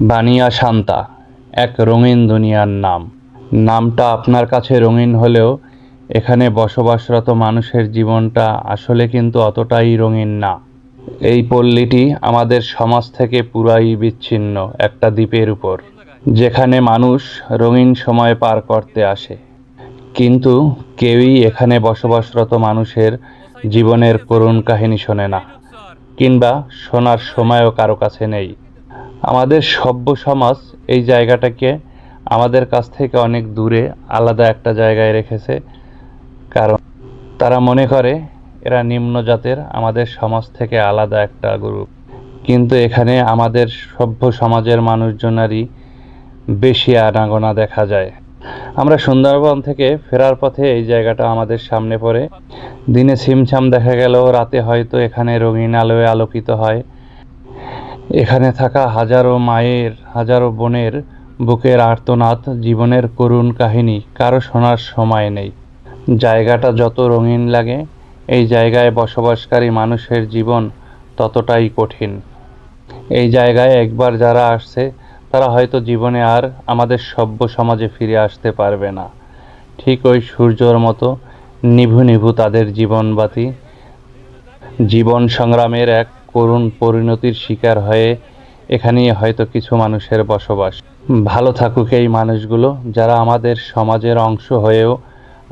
বানিয়া শান্তা, এক রঙিন দুনিয়ার নাম। নামটা আপনার কাছে রঙিন হলেও এখানে বসবাসরত মানুষের জীবনটা আসলে কিন্তু অতটাই রঙিন না। এই পল্লীটি আমাদের সমাজ থেকে পুরাই বিচ্ছিন্ন একটা দ্বীপের উপর, যেখানে মানুষ রঙিন সময় পার করতে আসে, কিন্তু কেউই এখানে বসবাসরত মানুষের জীবনের করুণ কাহিনী শোনে না, কিংবা শোনার সময়ও কারো কাছে নেই। আমাদের সভ্য সমাজ এই জায়গাটাকে আমাদের কাছ থেকে অনেক দূরে আলাদা একটা জায়গায় রেখেছে, কারণ তারা মনে করে এরা নিম্ন জাতের, আমাদের সমাজ থেকে আলাদা একটা গ্রুপ। কিন্তু এখানে আমাদের সভ্য সমাজের মানুষজনেরই বেশি আনাগোনা দেখা যায়। আমরা সুন্দরবন থেকে ফেরার পথে এই জায়গাটা আমাদের সামনে পড়ে। দিনে ছিমছাম দেখা গেল, রাতে হয়তো এখানে রঙিন আলোয় আলোকিত হয়। এখানে থাকা হাজারো মায়ের, হাজারো বোনের বুকের আর্তনাদ, জীবনের করুণ কাহিনী কারো শোনার সময় নেই। জায়গাটা যত রঙিন লাগে, এই জায়গায় বসবাসকারী মানুষের জীবন ততটাই কঠিন। এই জায়গায় একবার যারা আসছে তারা হয়তো জীবনে আর আমাদের সভ্য সমাজে ফিরে আসতে পারবে না। ঠিক ওই সূর্যর মতো নিভু নিভু তাদের জীবনবাতি, জীবন সংগ্রামের এক করুণ পরিণতির শিকার হয়ে এখানেই হয়তো কিছু মানুষের বসবাস। ভালো থাকুক এই মানুষগুলো, যারা আমাদের সমাজের অংশ হয়েও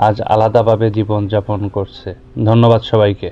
আজ আলাদাভাবে জীবনযাপন করছে। ধন্যবাদ সবাইকে।